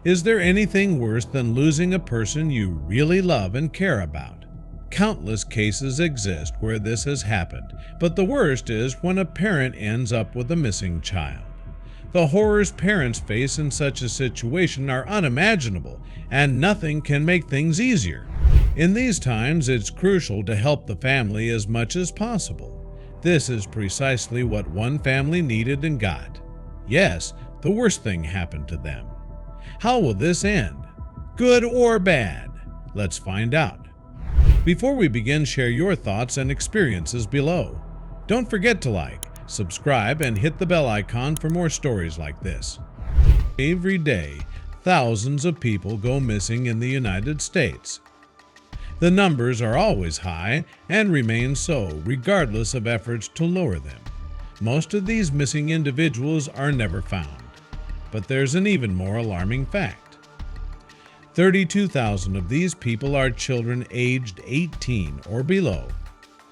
Is there anything worse than losing a person you really love and care about? Countless cases exist where this has happened, but the worst is when a parent ends up with a missing child. The horrors parents face in such a situation are unimaginable, and nothing can make things easier. In these times, it's crucial to help the family as much as possible. This is precisely what one family needed and got. Yes, the worst thing happened to them. How will this end? Good or bad? Let's find out. Before we begin, share your thoughts and experiences below. Don't forget to like, subscribe, and hit the bell icon for more stories like this. Every day, thousands of people go missing in the United States. The numbers are always high and remain so regardless of efforts to lower them. Most of these missing individuals are never found. But there's an even more alarming fact. 32,000 of these people are children aged 18 or below.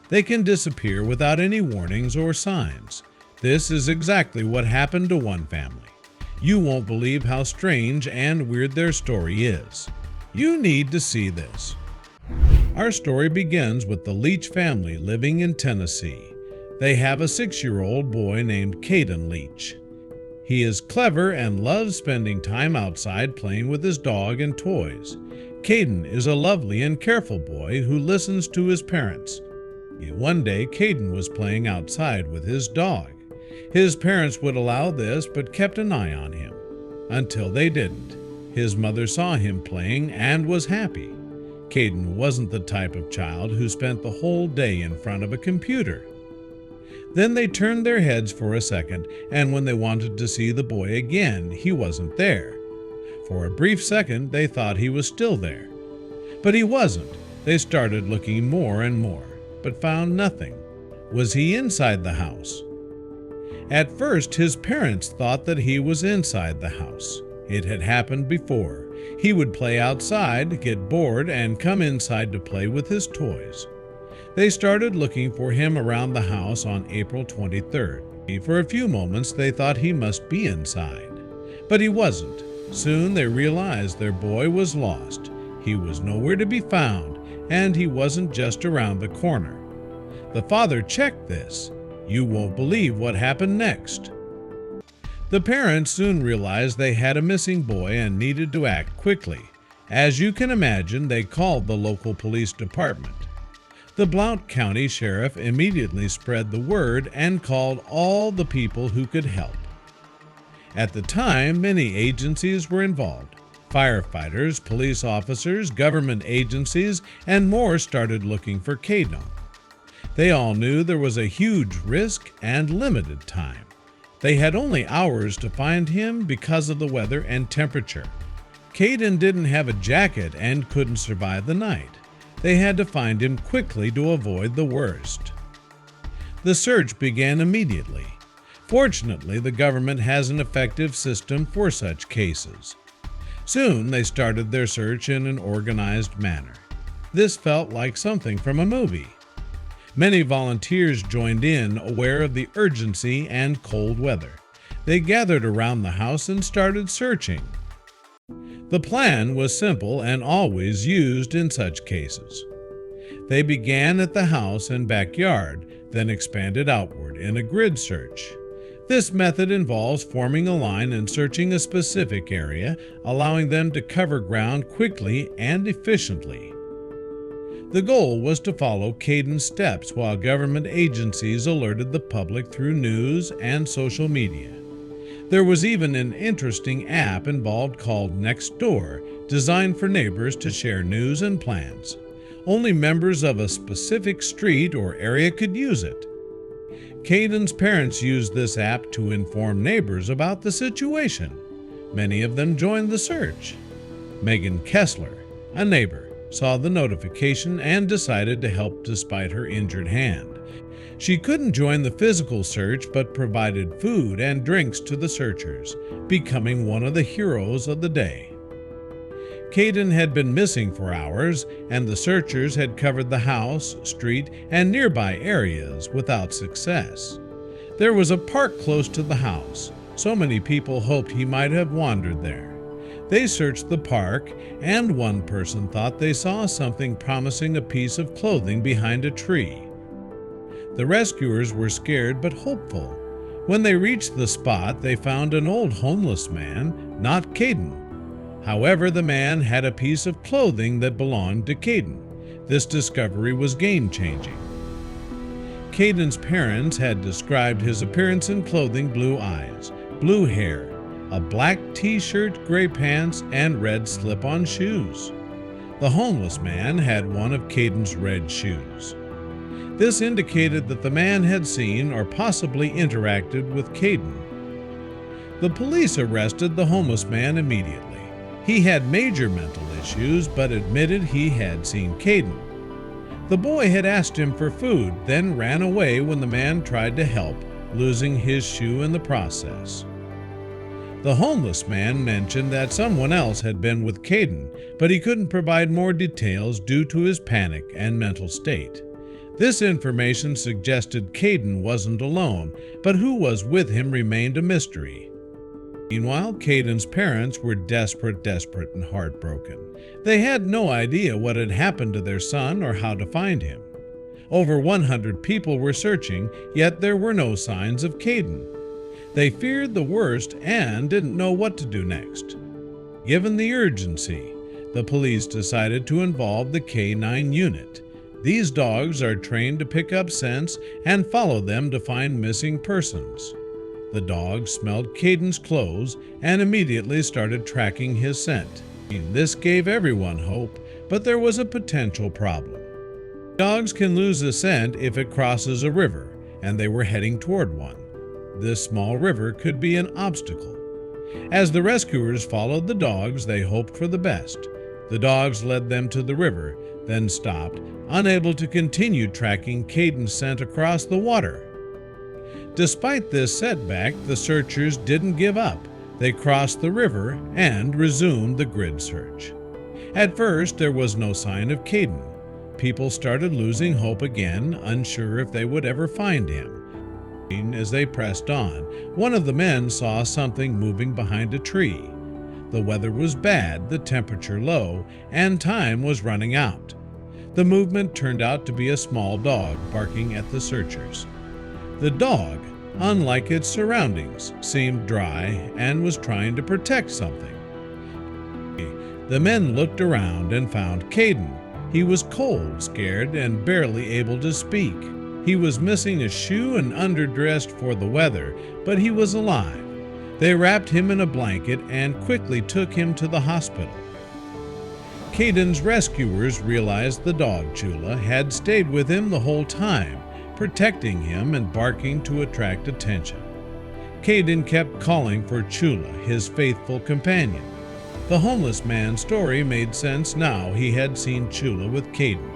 They can disappear without any warnings or signs. This is exactly what happened to one family. You won't believe how strange and weird their story is. You need to see this. Our story begins with the Leach family living in Tennessee. They have a 6-year-old boy named Caden Leach. He is clever and loves spending time outside playing with his dog and toys. Caden is a lovely and careful boy who listens to his parents. One day, Caden was playing outside with his dog. His parents would allow this but kept an eye on him. Until they didn't. His mother saw him playing and was happy. Caden wasn't the type of child who spent the whole day in front of a computer. Then they turned their heads for a second, and when they wanted to see the boy again, he wasn't there. For a brief second, they thought he was still there. But he wasn't. They started looking more and more, but found nothing. Was he inside the house? At first, his parents thought that he was inside the house. It had happened before. He would play outside, get bored, and come inside to play with his toys. They started looking for him around the house on April 23rd. For a few moments, they thought he must be inside. But he wasn't. Soon they realized their boy was lost. He was nowhere to be found, and he wasn't just around the corner. The father checked this. You won't believe what happened next. The parents soon realized they had a missing boy and needed to act quickly. As you can imagine, they called the local police department. The Blount County Sheriff immediately spread the word and called all the people who could help. At the time, many agencies were involved. Firefighters, police officers, government agencies, and more started looking for Caden. They all knew there was a huge risk and limited time. They had only hours to find him because of the weather and temperature. Caden didn't have a jacket and couldn't survive the night. They had to find him quickly to avoid the worst. The search began immediately. Fortunately, the government has an effective system for such cases. Soon, they started their search in an organized manner. This felt like something from a movie. Many volunteers joined in, aware of the urgency and cold weather. They gathered around the house and started searching. The plan was simple and always used in such cases. They began at the house and backyard, then expanded outward in a grid search. This method involves forming a line and searching a specific area, allowing them to cover ground quickly and efficiently. The goal was to follow Caden's steps while government agencies alerted the public through news and social media. There was even an interesting app involved called Nextdoor, designed for neighbors to share news and plans. Only members of a specific street or area could use it. Caden's parents used this app to inform neighbors about the situation. Many of them joined the search. Megan Kessler, a neighbor, saw the notification and decided to help despite her injured hand. She couldn't join the physical search but provided food and drinks to the searchers, becoming one of the heroes of the day. Caden had been missing for hours, and the searchers had covered the house, street, and nearby areas without success. There was a park close to the house. So many people hoped he might have wandered there. They searched the park, and one person thought they saw something promising a piece of clothing behind a tree. The rescuers were scared but hopeful. When they reached the spot, they found an old homeless man, not Caden. However, the man had a piece of clothing that belonged to Caden. This discovery was game-changing. Caden's parents had described his appearance in clothing: blue eyes, blue hair, a black t-shirt, gray pants, and red slip-on shoes. The homeless man had one of Caden's red shoes. This indicated that the man had seen or possibly interacted with Caden. The police arrested the homeless man immediately. He had major mental issues, but admitted he had seen Caden. The boy had asked him for food, then ran away when the man tried to help, losing his shoe in the process. The homeless man mentioned that someone else had been with Caden, but he couldn't provide more details due to his panic and mental state. This information suggested Caden wasn't alone, but who was with him remained a mystery. Meanwhile, Caden's parents were desperate and heartbroken. They had no idea what had happened to their son or how to find him. Over 100 people were searching, yet there were no signs of Caden. They feared the worst and didn't know what to do next. Given the urgency, the police decided to involve the K9 unit. These dogs are trained to pick up scents and follow them to find missing persons. The dogs smelled Caden's clothes and immediately started tracking his scent. This gave everyone hope, but there was a potential problem. Dogs can lose a scent if it crosses a river, and they were heading toward one. This small river could be an obstacle. As the rescuers followed the dogs, they hoped for the best. The dogs led them to the river, then stopped, unable to continue tracking Caden's scent across the water. Despite this setback, the searchers didn't give up. They crossed the river and resumed the grid search. At first, there was no sign of Caden. People started losing hope again, unsure if they would ever find him. As they pressed on, one of the men saw something moving behind a tree. The weather was bad, the temperature low, and time was running out. The movement turned out to be a small dog barking at the searchers. The dog, unlike its surroundings, seemed dry and was trying to protect something. The men looked around and found Caden. He was cold, scared, and barely able to speak. He was missing a shoe and underdressed for the weather, but he was alive. They wrapped him in a blanket and quickly took him to the hospital. Caden's rescuers realized the dog, Chula, had stayed with him the whole time, protecting him and barking to attract attention. Caden kept calling for Chula, his faithful companion. The homeless man's story made sense now he had seen Chula with Caden.